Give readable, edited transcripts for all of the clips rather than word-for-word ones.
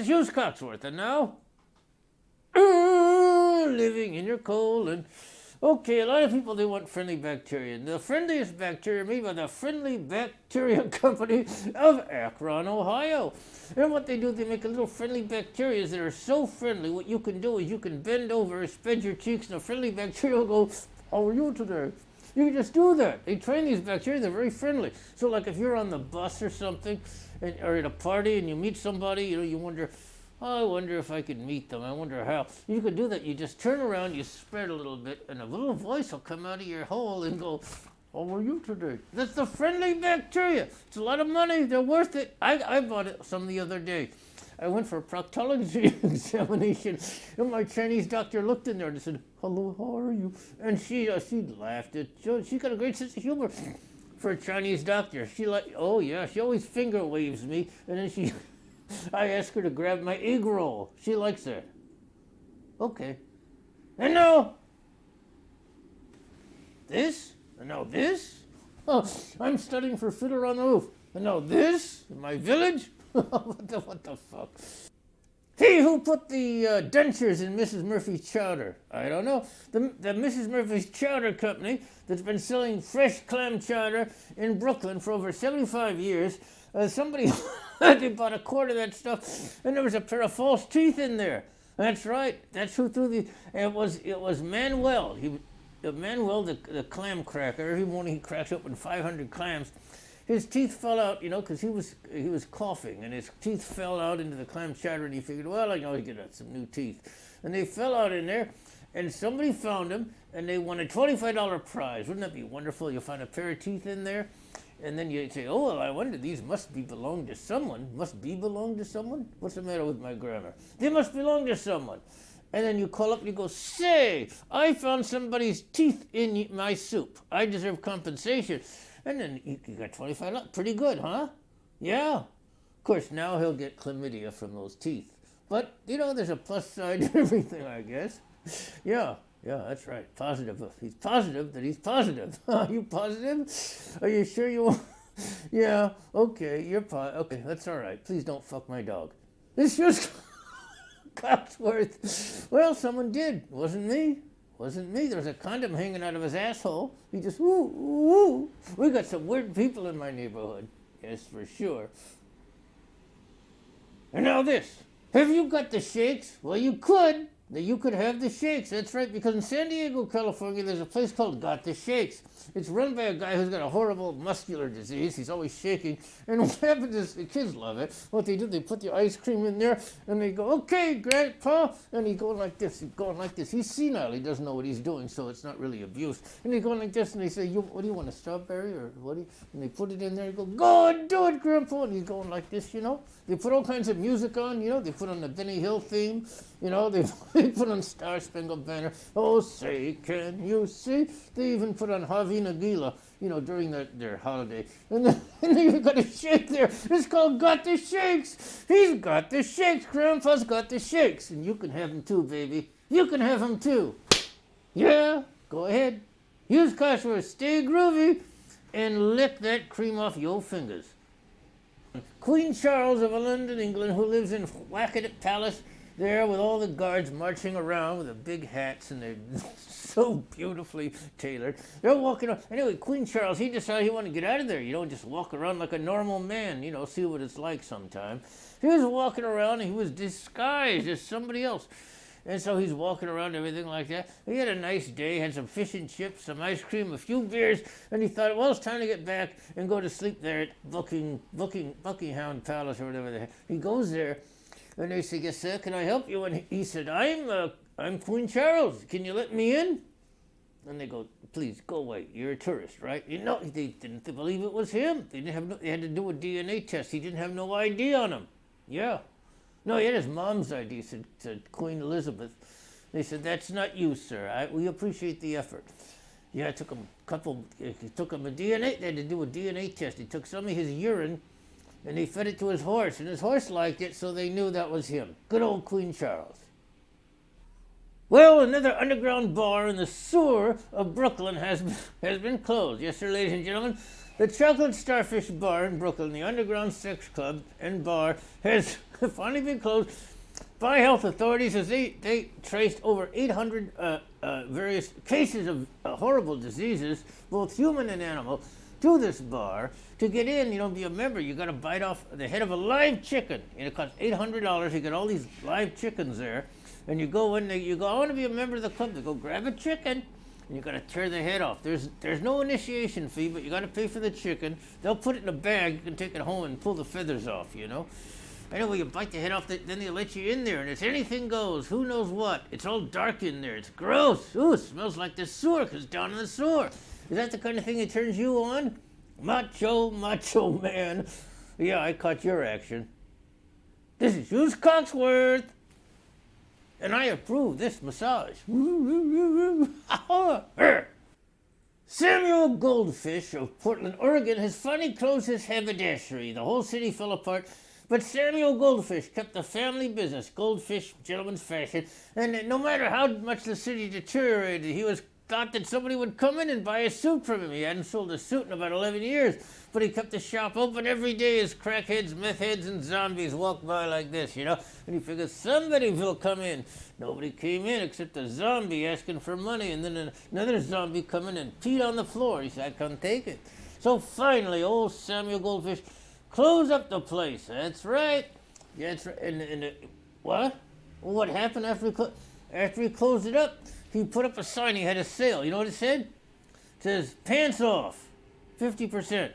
Hughes Cotsworth, and now living in your colon. Okay, a lot of people, they want friendly bacteria. And the friendliest bacteria made by the Friendly Bacteria Company of Akron, Ohio. And what they do, they make a little friendly bacteria that are so friendly. What you can do is you can bend over, spread your cheeks, and a friendly bacteria will go, how are you today? You can just do that. They train these bacteria, they're very friendly. So like if you're on the bus or something, or at a party and you meet somebody, you wonder, oh, I wonder if I could meet them. I wonder how. You could do that. You just turn around, you spread a little bit, and a little voice will come out of your hole and go, how are you today? That's the friendly bacteria. It's a lot of money. They're worth it. I bought some the other day. I went for a proctology examination, and my Chinese doctor looked in there and said, hello, how are you? And she laughed. She got a great sense of humor for a Chinese doctor. She oh yeah, she always finger waves me, and then I asked her to grab my egg roll. She likes that. Okay. And now, this, and now this. Oh, I'm studying for Fiddler on the Roof. And now this, in my village. What the fuck? He who put the dentures in Mrs. Murphy's chowder. I don't know. The Mrs. Murphy's Chowder Company that's been selling fresh clam chowder in Brooklyn for over 75 years. Somebody, they bought a quart of that stuff, and there was a pair of false teeth in there. That's right. That's who threw the. It was Manuel. Manuel, the clam cracker. Every morning he cracks open 500 clams. His teeth fell out, because he was coughing, and his teeth fell out into the clam chowder, and he figured, well, I know he could have some new teeth. And they fell out in there, and somebody found them, and they won a $25 prize. Wouldn't that be wonderful? You find a pair of teeth in there, and then you say, oh, well, I wonder, these must belong to someone. Must belong to someone? What's the matter with my grammar? They must belong to someone. And then you call up and you go, say, I found somebody's teeth in my soup. I deserve compensation. And then you got $25. Pretty good, huh? Yeah. Of course, now he'll get chlamydia from those teeth. But, there's a plus side to everything, I guess. Yeah, that's right. Positive. He's positive that he's positive. Are you positive? Are you sure you want? Yeah, okay, you're okay, that's all right. Please don't fuck my dog. It's just Cotsworth. Well, someone did. Wasn't me. There was a condom hanging out of his asshole. He just, woo. We got some weird people in my neighborhood. Yes, for sure. And now this. Have you got the shakes? Well, you could. You could have the shakes. That's right, because in San Diego, California, there's a place called Got the Shakes. It's run by a guy who's got a horrible muscular disease. He's always shaking. And what happens is, the kids love it. What they do, they put the ice cream in there, and they go, okay, Grandpa. And he's going like this. He's senile. He doesn't know what he's doing, so it's not really abuse. And he's going like this, and they say, what do you want, a strawberry? Or what do you? And they put it in there, and go and do it, Grandpa. And he's going like this, They put all kinds of music on, They put on the Benny Hill theme, They put on Star Spangled Banner. Oh, say, can you see? They even put on Javi Nagila, during their holiday. And then you've got a shake there. It's called Got the Shakes. He's got the shakes. Grandpa's got the shakes. And you can have them too, baby. You can have them too. Yeah, go ahead. Use Cotsworth. Stay groovy and lick that cream off your fingers. Queen Charles of London, England, who lives in Wackatit Palace, there with all the guards marching around with the big hats, and they're so beautifully tailored. They're walking around. Anyway, Queen Charles, he decided he wanted to get out of there. You don't just walk around like a normal man, see what it's like sometime. He was walking around, and he was disguised as somebody else. And so he's walking around, everything like that. He had a nice day, had some fish and chips, some ice cream, a few beers, and he thought, well, it's time to get back and go to sleep there at Buckingham Palace or whatever they have. He goes there, and they say, yes, sir, can I help you? And he said, I'm Queen Charles. Can you let me in? And they go, please, go away. You're a tourist, right? They didn't believe it was him. They had to do a DNA test. He didn't have no ID on him. Yeah. No, he had his mom's ID, said Queen Elizabeth. They said, that's not you, sir. We appreciate the effort. Yeah, it took him a DNA. They had to do a DNA test. He took some of his urine, and they fed it to his horse, and his horse liked it, so they knew that was him. Good old Queen Charles. Well, another underground bar in the sewer of Brooklyn has been closed. Yes, sir, ladies and gentlemen. The Chocolate Starfish Bar in Brooklyn, the underground sex club and bar, has finally been closed by health authorities as they traced over 800 various cases of horrible diseases, both human and animal, to this bar. To get in, be a member, you got to bite off the head of a live chicken. And it costs $800. You get all these live chickens there. And you go in there, you go, I want to be a member of the club. They go, grab a chicken. And you got to tear the head off. There's no initiation fee, but you got to pay for the chicken. They'll put it in a bag. You can take it home and pull the feathers off, Anyway, you bite the head off, then they let you in there, and it's anything goes. Who knows what? It's all dark in there. It's gross. Ooh, it smells like the sewer, because down in the sewer. Is that the kind of thing that turns you on? Macho man. Yeah, I caught your action. This is Hughes Cogsworth, and I approve this massage. Samuel Goldfish of Portland, Oregon has finally closed his haberdashery. The whole city fell apart, but Samuel Goldfish kept the family business, Goldfish Gentleman's Fashion, and no matter how much the city deteriorated, he thought that somebody would come in and buy a suit from him. He hadn't sold a suit in about 11 years, but he kept the shop open every day as crackheads, meth heads, and zombies walked by like this, And he figured somebody will come in. Nobody came in except a zombie asking for money, and then another zombie come in and peed on the floor. He said, I couldn't take it. So finally, old Samuel Goldfish closed up the place. That's right. Yeah, that's right. And what? What happened after he closed it up? He put up a sign. He had a sale. You know what it said? It says, pants off, 50%.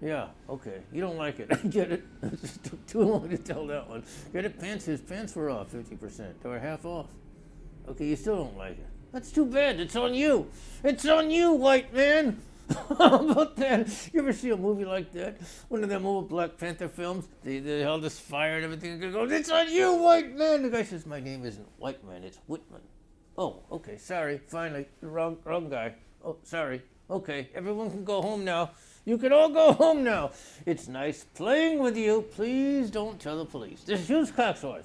Yeah, okay. You don't like it. I get it. It's too long to tell that one. Get it? His pants were off 50%. They were half off. Okay, you still don't like it. That's too bad. It's on you. It's on you, white man. How about that? You ever see a movie like that? One of them old Black Panther films? They all this fire and everything. They go, it's on you, white man. The guy says, my name isn't White Man, it's Whitman. Oh, okay, sorry. Finally, the wrong guy. Oh, sorry. Okay, everyone can go home now. You can all go home now. It's nice playing with you. Please don't tell the police. This is Hughes Cogsworth.